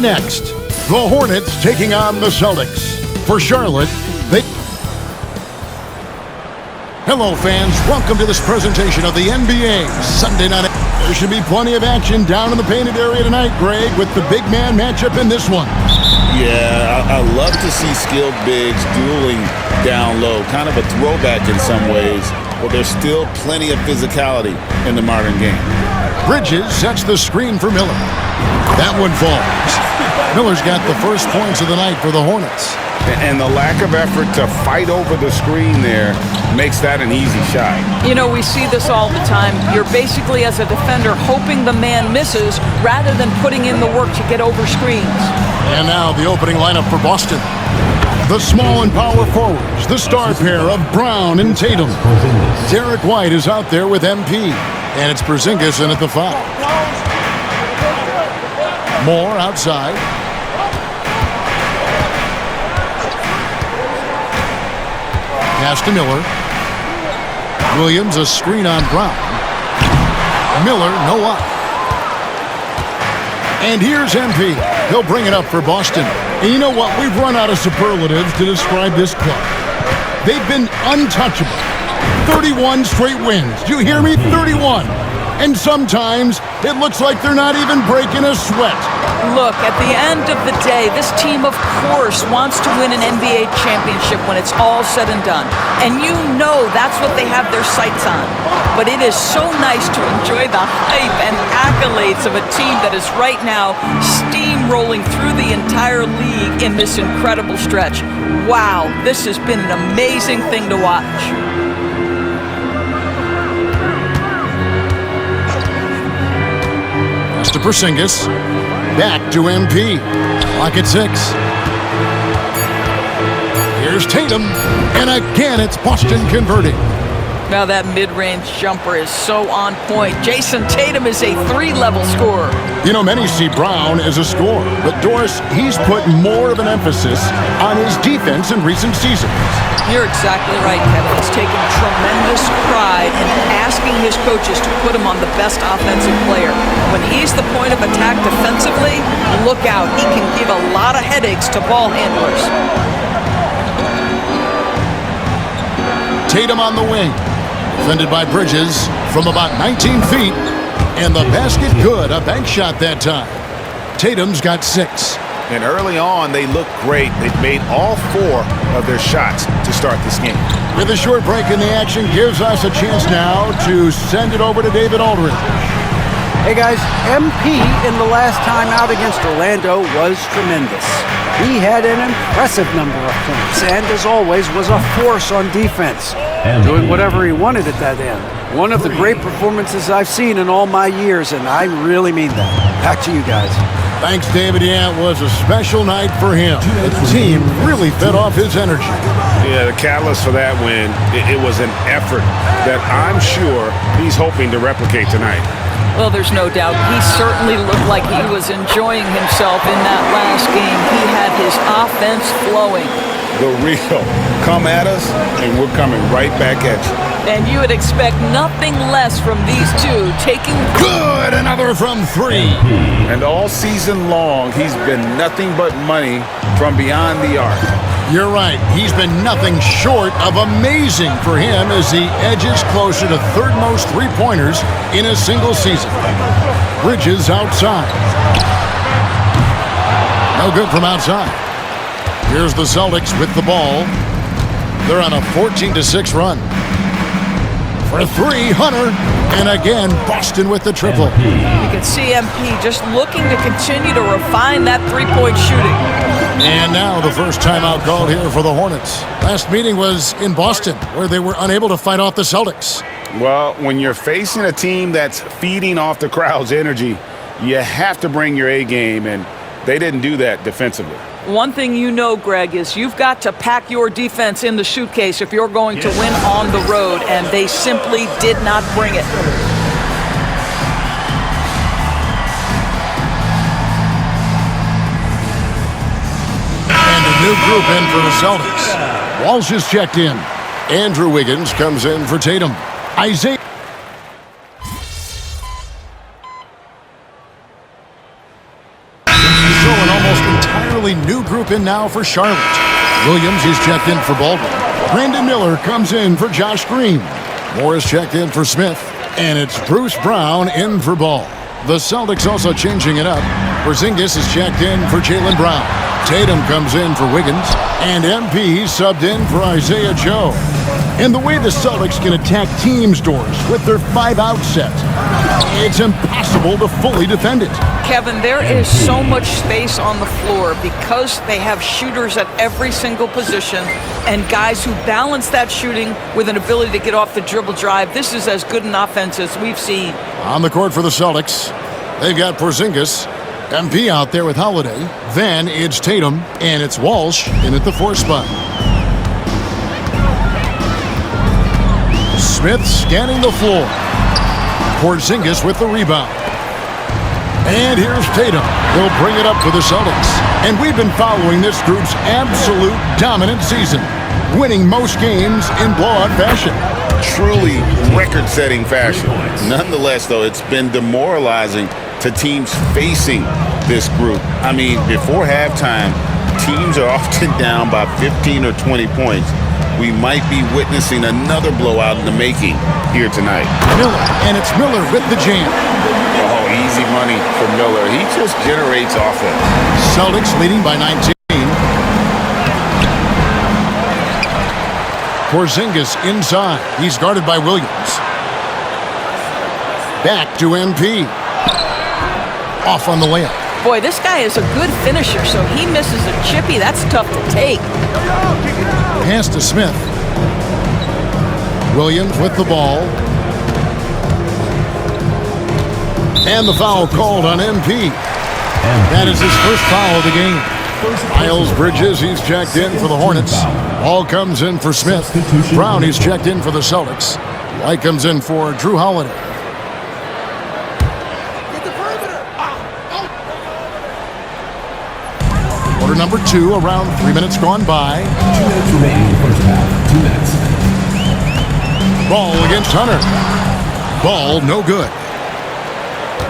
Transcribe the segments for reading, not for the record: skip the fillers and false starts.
next, the Hornets taking on the Celtics. For Charlotte, Hello, fans. Welcome to this presentation of the NBA Sunday Night. There should be plenty of action down in the painted area tonight, Greg, with the big man matchup in this one. Yeah, I love to see skilled bigs dueling down low. Kind of a throwback in some ways, but there's still plenty of physicality in the modern game. Bridges sets the screen for Miller. That one falls. Miller's got the first points of the night for the Hornets. And the lack of effort to fight over the screen there makes that an easy shot. You know, we see this all the time. You're basically, as a defender, hoping the man misses rather than putting in the work to get over screens. And now the opening lineup for Boston. The small and power forwards, the star pair of Brown and Tatum. Derek White is out there with MP. And it's Porzingis in at the 5. Moore outside. Pass to Miller. Williams, a screen on Brown. Miller, no up. And here's MP. He'll bring it up for Boston. And you know what? We've run out of superlatives to describe this club. They've been untouchable. 31 straight wins. Do you hear me? 31. And sometimes it looks like they're not even breaking a sweat. Look, at the end of the day, this team, of course, wants to win an NBA championship when it's all said and done. And you know that's what they have their sights on. But it is so nice to enjoy the hype and accolades of a team that is right now steamrolling through the entire league in this incredible stretch. Wow, this has been an amazing thing to watch. To Porzingis, back to MP. Clock at 6. Here's Tatum, and again it's Boston converting. Now that mid-range jumper is so on point. Jason Tatum is a 3-level scorer. You know, many see Brown as a scorer, but Doris, he's put more of an emphasis on his defense in recent seasons. You're exactly right, Kevin. He's taken tremendous pride in asking his coaches to put him on the best offensive player. When he's the point of attack defensively, look out. He can give a lot of headaches to ball handlers. Tatum on the wing. Defended by Bridges from about 19 feet. And the basket good. A bank shot that time. Tatum's got 6. And early on, they look great. They've made all 4 of their shots to start this game. With a short break in the action, gives us a chance now to send it over to David Aldridge. Hey guys, MP in the last time out against Orlando was tremendous. He had an impressive number of points and, as always, was a force on defense, doing whatever he wanted at that end. One of the great performances I've seen in all my years, and I really mean that. Back to you guys. Thanks, David. Yeah, it was a special night for him. The team really fed off his energy. Yeah, the catalyst for that win, it was an effort that I'm sure he's hoping to replicate tonight. Well, there's no doubt. He certainly looked like he was enjoying himself in that last game. He had his offense flowing. The real. Come at us, and we're coming right back at you. And you would expect nothing less from these two taking... Good! Another from 3. And all season long, he's been nothing but money from beyond the arc. You're right. He's been nothing short of amazing for him as he edges closer to third most three-pointers in a single season. Bridges outside. No good from outside. Here's the Celtics with the ball. They're on a 14-6 run. For 3, Hunter. And again, Boston with the triple. You can see MP just looking to continue to refine that three-point shooting. And now the first timeout called here for the Hornets. Last meeting was in Boston, where they were unable to fight off the Celtics. Well, when you're facing a team that's feeding off the crowd's energy, you have to bring your A game, and they didn't do that defensively. One thing you know, Greg, is you've got to pack your defense in the suitcase if you're going to win on the road, and they simply did not bring it. And a new group in for the Celtics. Walsh is checked in. Andrew Wiggins comes in for Tatum. Isaiah. Showing group in now for Charlotte. Williams is checked in for Baldwin. Brandon Miller comes in for Josh Green. Morris checked in for Smith. And it's Bruce Brown in for Ball. The Celtics also changing it up. Porzingis is checked in for Jaylen Brown. Tatum comes in for Wiggins. And MP subbed in for Isaiah Joe. And the way the Celtics can attack teams' doors with their 5-out set, it's impossible to fully defend it. Kevin, there is so much space on the floor because they have shooters at every single position and guys who balance that shooting with an ability to get off the dribble drive. This is as good an offense as we've seen. On the court for the Celtics, they've got Porzingis, MP out there with Holiday. Then it's Tatum, and it's Walsh in at the 4 spot. Smith scanning the floor. Porzingis with the rebound. And here's Tatum. He'll bring it up for the Celtics. And we've been following this group's absolute dominant season, winning most games in blowout fashion. Truly record-setting fashion. Nonetheless, though, it's been demoralizing to teams facing this group. I mean, before halftime, teams are often down by 15 or 20 points. We might be witnessing another blowout in the making here tonight. Miller, and it's Miller with the jam. Oh, easy money for Miller. He just generates offense. Celtics leading by 19. Porzingis inside. He's guarded by Williams. Back to MP. Off on the layup. Boy, this guy is a good finisher, so he misses a chippy. That's tough to take. Pass to Smith. Williams with the ball. And the foul called on MP. That is his first foul of the game. Miles Bridges, he's checked in for the Hornets. Ball comes in for Smith. Brown, he's checked in for the Celtics. White comes in for Drew Holiday. Quarter number 2, around 3 minutes gone by. 2 minutes remaining in the first half. 2 minutes. Ball against Hunter. Ball no good.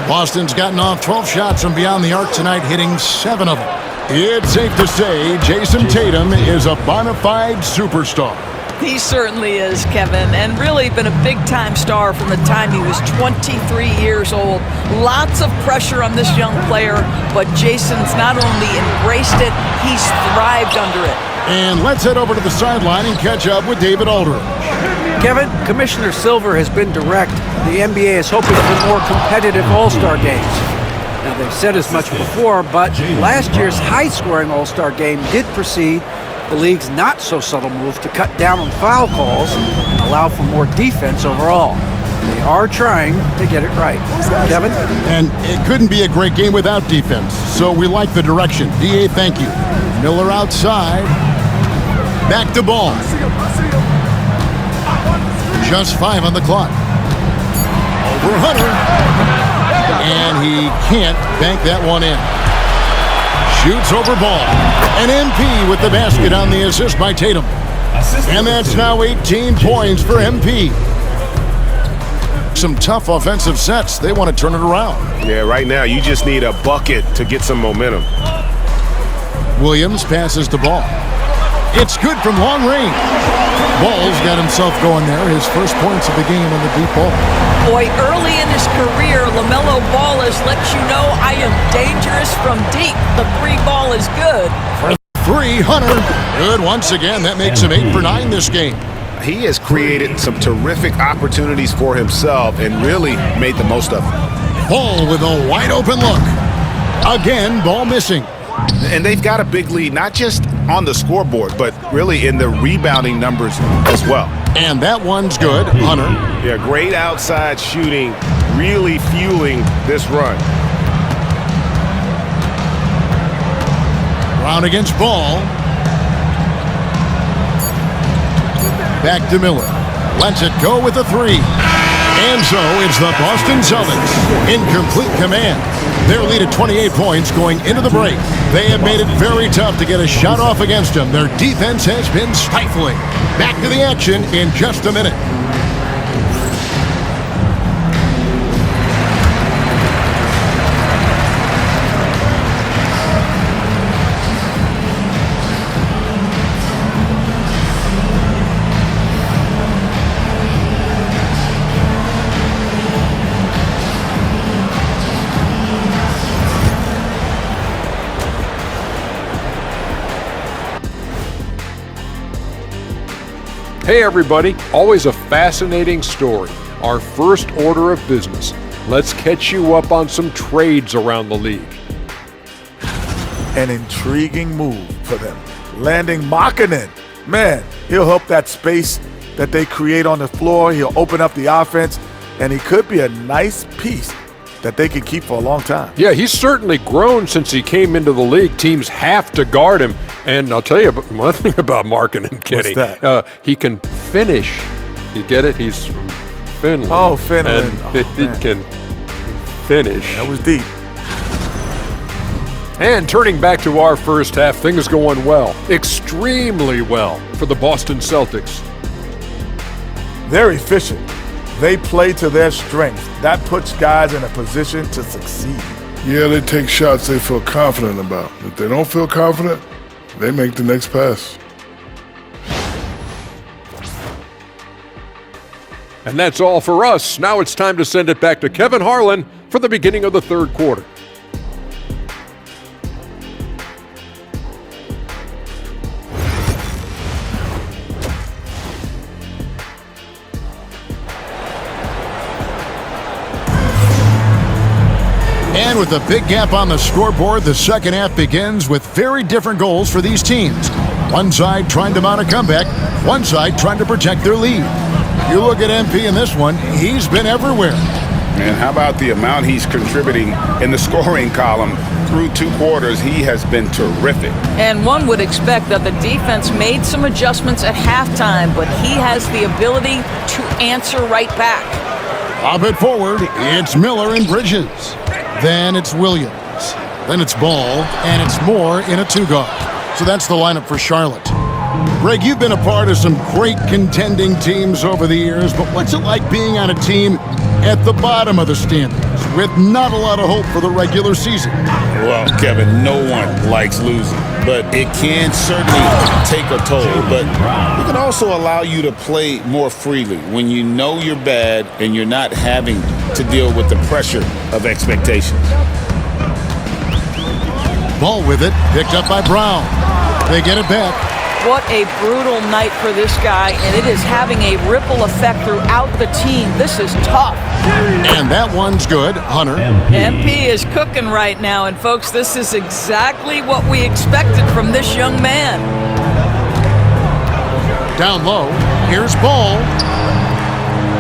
Boston's gotten off 12 shots from beyond the arc tonight, hitting 7 of them. It's safe to say Jason Tatum is a bona fide superstar. He certainly is, Kevin, and really been a big-time star from the time he was 23 years old. Lots of pressure on this young player, but Jason's not only embraced it, he's thrived under it. And let's head over to the sideline and catch up with David Aldridge. Kevin, Commissioner Silver has been direct. The NBA is hoping for more competitive All-Star games. Now, they've said as much before, but last year's high-scoring All-Star game did precede the league's not-so-subtle move to cut down on foul calls and allow for more defense overall. They are trying to get it right. Kevin? And it couldn't be a great game without defense, so we like the direction. DA, thank you. Miller outside. Back to Ball. Just 5 on the clock. Over Hunter. And he can't bank that one in. Shoots over Ball. And MP with the basket on the assist by Tatum. And that's now 18 points for MP. Some tough offensive sets. They want to turn it around. Yeah, right now you just need a bucket to get some momentum. Williams passes to Ball. It's good from long range. Ball's got himself going there. His first points of the game on the deep ball. Boy, early in his career, LaMelo Ball has let you know I am dangerous from deep. The 3 ball is good. For 3, Hunter. Good once again. That makes him 8 for 9 this game. He has created some terrific opportunities for himself and really made the most of them. Ball with a wide open look. Again, Ball missing. And they've got a big lead, not just on the scoreboard, but really in the rebounding numbers as well. And that one's good, Hunter. Yeah, great outside shooting, really fueling this run. Brown against Ball. Back to Miller. Lets it go with a 3. And so it's the Boston Celtics in complete command. Their lead at 28 points going into the break. They have made it very tough to get a shot off against them. Their defense has been stifling. Back to the action in just a minute. Hey everybody, always a fascinating story. Our first order of business. Let's catch you up on some trades around the league. An intriguing move for them. Landing Markkanen. Man, he'll help that space that they create on the floor. He'll open up the offense, and he could be a nice piece that they can keep for a long time. Yeah, he's certainly grown since he came into the league. Teams have to guard him. And I'll tell you one thing about Markkanen, Kenny. What's that? He can finish. You get it? He's from Finland. Oh, Finland. And he can finish. That was deep. And turning back to our first half, things going well. Extremely well for the Boston Celtics. They're efficient. They play to their strengths. That puts guys in a position to succeed. Yeah, they take shots they feel confident about. If they don't feel confident, they make the next pass. And that's all for us. Now it's time to send it back to Kevin Harlan for the beginning of the third quarter. And with a big gap on the scoreboard, the second half begins with very different goals for these teams. One side trying to mount a comeback, one side trying to protect their lead. You look at MP in this one, he's been everywhere. And how about the amount he's contributing in the scoring column? Through 2 quarters, he has been terrific. And one would expect that the defense made some adjustments at halftime, but he has the ability to answer right back. Pop it forward, it's Miller and Bridges. Then it's Williams. Then it's Ball, and it's Moore in a 2-guard. So that's the lineup for Charlotte. Greg, you've been a part of some great contending teams over the years, but what's it like being on a team at the bottom of the standings with not a lot of hope for the regular season? Well, Kevin, no one likes losing, but it can certainly take a toll. But it can also allow you to play more freely when you know you're bad and you're not having to deal with the pressure of expectations. Ball with it, picked up by Brown. They get it back. What a brutal night for this guy, and it is having a ripple effect throughout the team. This is tough. And that one's good. Hunter. MP is cooking right now, and folks, this is exactly what we expected from this young man. Down low, here's Ball.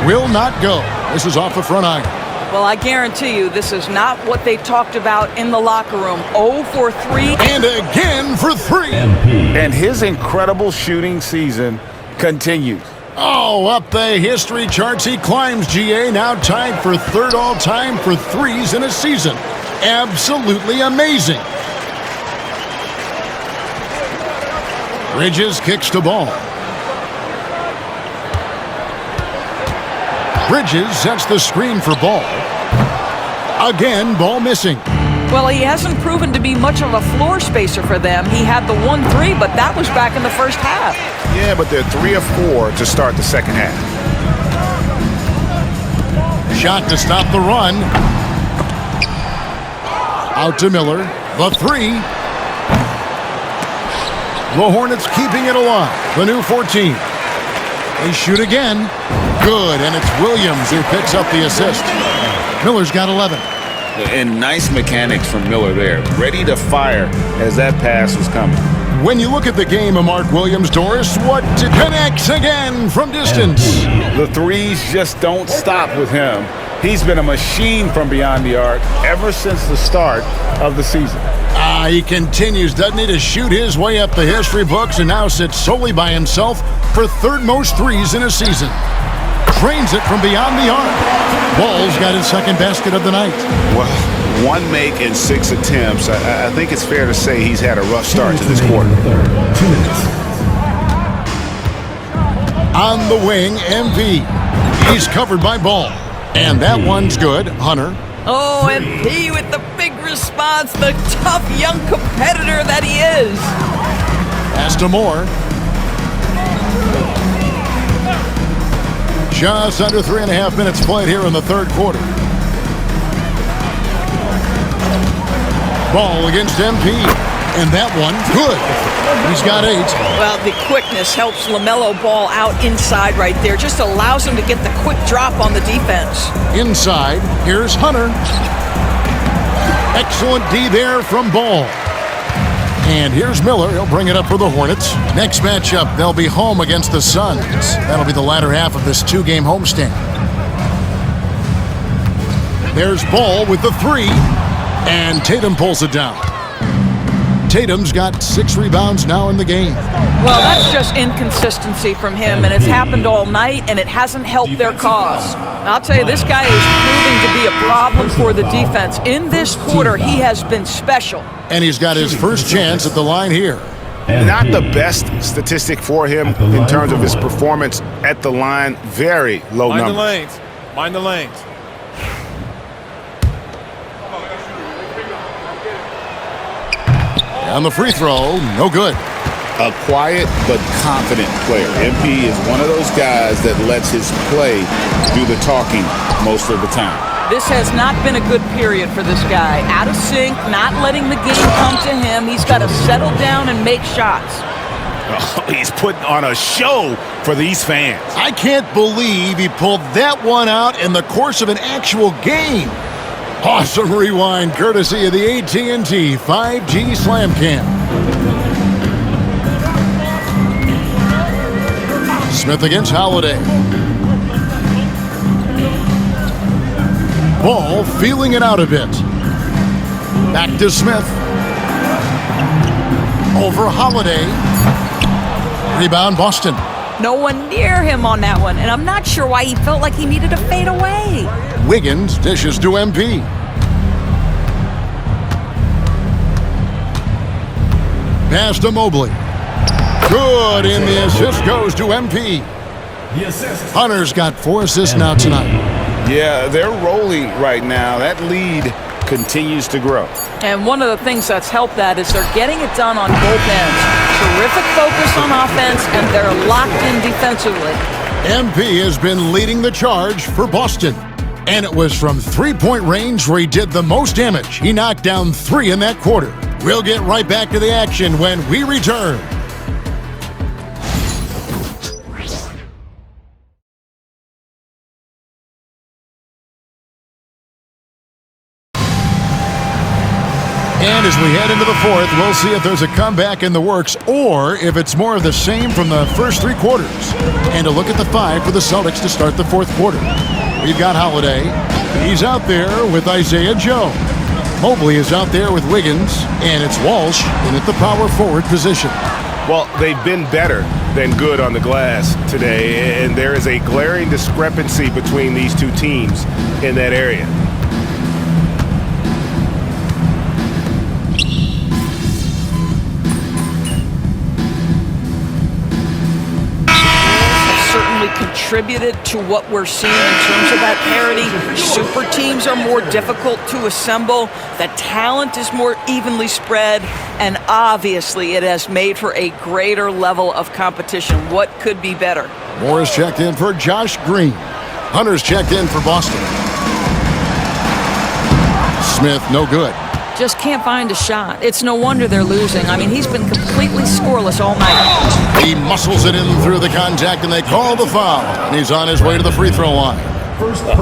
Will not go. This is off the front iron. Well, I guarantee you this is not what they talked about in the locker room. 0 for 3. And again for 3. And his incredible shooting season continues. Oh, up the history charts he climbs, GA, now tied for 3rd all-time for threes in a season. Absolutely amazing. Bridges kicks to Ball. Bridges sets the screen for Ball. Again, Ball missing. Well, he hasn't proven to be much of a floor spacer for them. He had the 1-3, but that was back in the first half. Yeah, but they're 3 of 4 to start the second half. Shot to stop the run. Out to Miller. The 3. The Hornets keeping it alive. The new 14. They shoot again. Good, and it's Williams who picks up the assist. Miller's got 11. And nice mechanics from Miller there. Ready to fire as that pass was coming. When you look at the game of Mark Williams, Doris, what connects again from distance? The threes just don't stop with him. He's been a machine from beyond the arc ever since the start of the season. He continues, doesn't he, to shoot his way up the history books and now sits solely by himself for 3rd most threes in a season. Drains it from beyond the arc. Ball's got his 2nd basket of the night. Well, 1 make and 6 attempts. I think it's fair to say he's had a rough start to this quarter. 2 minutes. On the wing, MP. He's covered by Ball. And that one's good. Hunter. Oh, MP with the big response, the tough young competitor that he is. Pass to Moore. Just under 3.5 minutes played here in the 3rd quarter. Ball against MP. And that one, good. He's got 8. Well, the quickness helps LaMelo Ball out inside right there. Just allows him to get the quick drop on the defense. Inside, here's Hunter. Excellent D there from Ball. And here's Miller. He'll bring it up for the Hornets. Next matchup, they'll be home against the Suns. That'll be the latter half of this 2-game homestand. There's Ball with the 3. And Tatum pulls it down. Tatum's got 6 rebounds now in the game. Well, that's just inconsistency from him, and it's happened all night, and it hasn't helped their cause. I'll tell you, this guy is proving to be a problem for the defense. In this quarter, he has been special. And he's got his first chance at the line here. Not the best statistic for him in terms of his performance at the line. Very low numbers. Mind the lanes. Mind the lanes. On the free throw, no good. A quiet but confident player. MP is one of those guys that lets his play do the talking most of the time. This has not been a good period for this guy. Out of sync, not letting the game come to him. He's got to settle down and make shots. Oh, he's putting on a show for these fans. I can't believe he pulled that one out in the course of an actual game. Awesome rewind courtesy of the AT&T 5G Slam Cam. Smith against Holiday. Ball feeling it out a bit. Back to Smith. Over Holiday. Rebound Boston. No one near him on that one, and I'm not sure why he felt like he needed to fade away. Wiggins dishes to MP. Pass to Mobley. Good, and the assist goes to MP. Hunter's got 4 assists now tonight. Yeah, they're rolling right now. That lead continues to grow. And one of the things that's helped that is they're getting it done on both ends. Terrific focus on offense, and they're locked in defensively. MP has been leading the charge for Boston. And it was from 3-point range where he did the most damage. He knocked down 3 in that quarter. We'll get right back to the action when we return. And as we head into the 4th, we'll see if there's a comeback in the works or if it's more of the same from the first 3 quarters. And a look at the 5 for the Celtics to start the 4th quarter. We've got Holiday. He's out there with Isaiah Joe. Mobley is out there with Wiggins, and it's Walsh in at the power forward position. Well, they've been better than good on the glass today, and there is a glaring discrepancy between these two teams in that area. Contributed to what we're seeing in terms of that parity. Super teams are more difficult to assemble. The talent is more evenly spread, and obviously it has made for a greater level of competition. What could be better? Morris checked in for Josh Green. Hunter's checked in for Boston. Smith, no good. Just can't find a shot. It's no wonder they're losing. I mean, he's been completely scoreless all night. He muscles it in through the contact, and they call the foul. And he's on his way to the free throw line.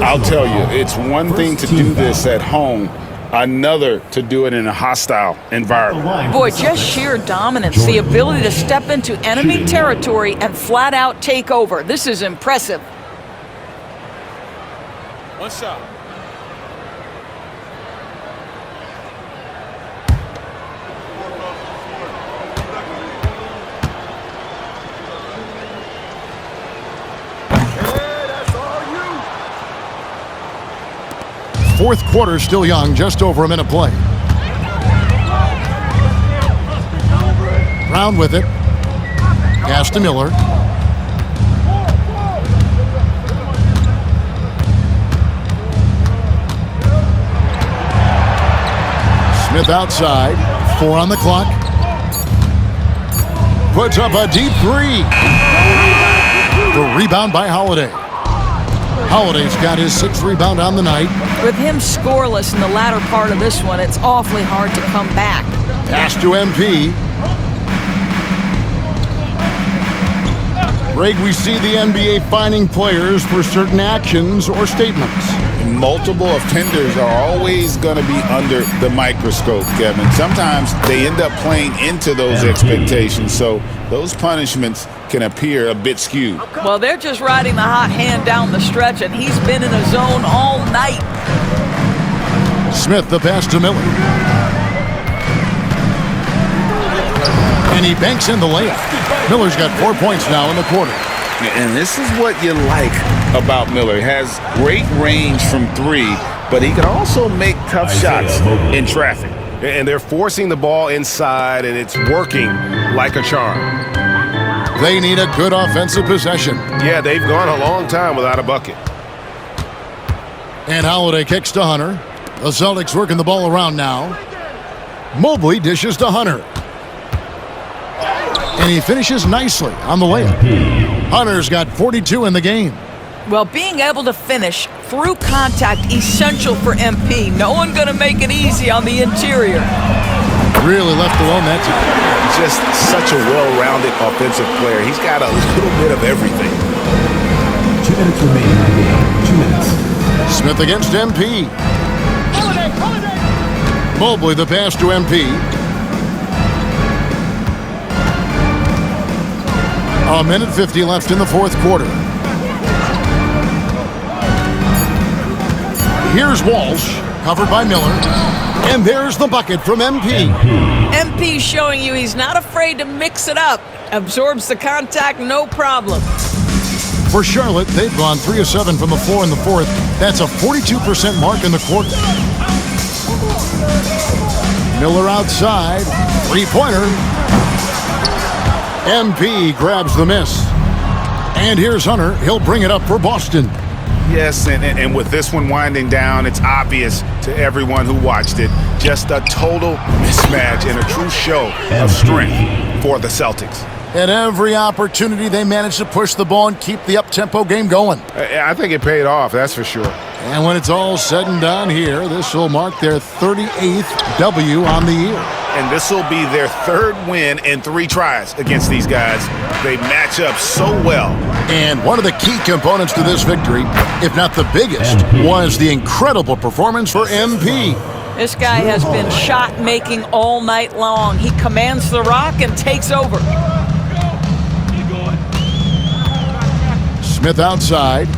I'll tell you, it's one thing to do this at home, another to do it in a hostile environment. Boy, just sheer dominance, the ability to step into enemy territory and flat out take over. This is impressive. One shot. Fourth quarter still young, just over a minute play. Brown with it. Pass to Miller. Smith outside. 4 on the clock. Puts up a deep 3. The rebound by Holiday. Holiday's got his 6th rebound on the night. With him scoreless in the latter part of this one, it's awfully hard to come back. Pass to MP. Greg, we see the NBA fining players for certain actions or statements. Multiple offenders are always going to be under the microscope, Kevin. Sometimes they end up playing into those expectations, so those punishments can appear a bit skewed. Well, they're just riding the hot hand down the stretch, and he's been in a zone all night. Smith, the pass to Miller. And he banks in the layup. Miller's got 4 points now in the quarter. And this is what you like about Miller. He has great range from three, but he can also make tough shots in traffic. And they're forcing the ball inside, and it's working like a charm. They need a good offensive possession. Yeah, they've gone a long time without a bucket. And Holiday kicks to Hunter. The Celtics working the ball around now. Mobley dishes to Hunter. And he finishes nicely on the layup. Hunter's got 42 in the game. Well, being able to finish through contact, essential for MP. No one going to make it easy on the interior. Really left alone that time. Just such a well-rounded offensive player. He's got a little bit of everything. 2 minutes remaining in the game. 2 minutes. Smith against MP. Mobley the pass to MP. A minute 50 left in the fourth quarter. Here's Walsh, covered by Miller. And there's the bucket from MP. MP showing you he's not afraid to mix it up. Absorbs the contact, no problem. For Charlotte, they've gone 3 of 7 from the floor in the fourth. That's a 42% mark in the quarter. Miller outside. Three-pointer. MP grabs the miss. And here's Hunter. He'll bring it up for Boston. Yes, and with this one winding down, it's obvious to everyone who watched it. Just a total mismatch and a true show of strength for the Celtics. At every opportunity, they managed to push the ball and keep the up-tempo game going. I think it paid off, that's for sure. And when it's all said and done here, this will mark their 38th W on the year. And this will be their third win in 3 tries against these guys. They match up so well. And one of the key components to this victory, if not the biggest, was the incredible performance for MP. This guy has been shot-making all night long. He commands the rock and takes over. Smith outside.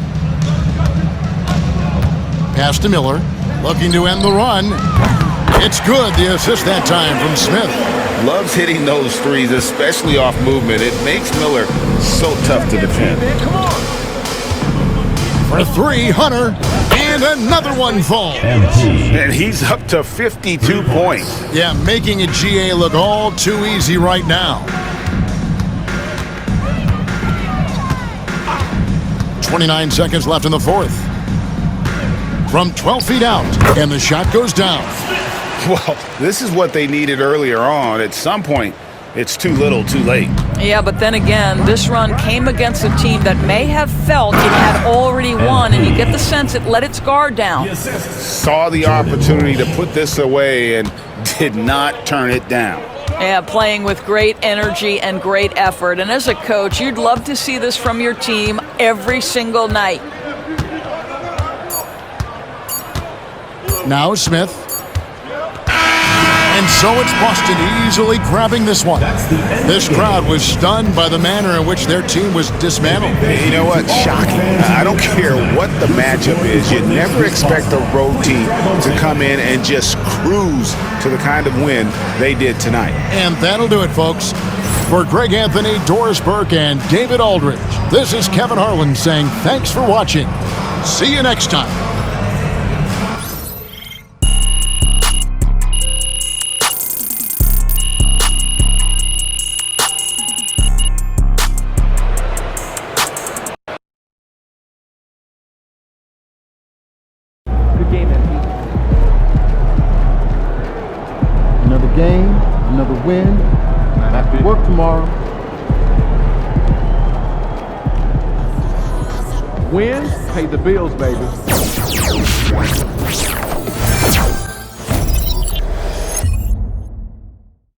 Pass to Miller. Looking to end the run. It's good, the assist that time from Smith. Loves hitting those threes, especially off movement. It makes Miller so tough to defend. For 3, Hunter. And another one falls. And he's up to 52 points. Yeah, making a GA look all too easy right now. 29 seconds left in the fourth. From 12 feet out, and the shot goes down. Well, this is what they needed earlier on. At some point, it's too little, too late. Yeah, but then again, this run came against a team that may have felt it had already won, and you get the sense it let its guard down. Saw the opportunity to put this away and did not turn it down. Yeah, playing with great energy and great effort. And as a coach, you'd love to see this from your team every single night. Now Smith. And so it's Boston easily grabbing this one. This crowd was stunned by the manner in which their team was dismantled. You know what? Shocking. I don't care what the matchup is. You never expect a road team to come in and just cruise to the kind of win they did tonight. And that'll do it, folks. For Greg Anthony, Doris Burke, and David Aldridge, this is Kevin Harlan saying thanks for watching. See you next time. Another game, another win. Back to work tomorrow. Wins pay the bills, baby.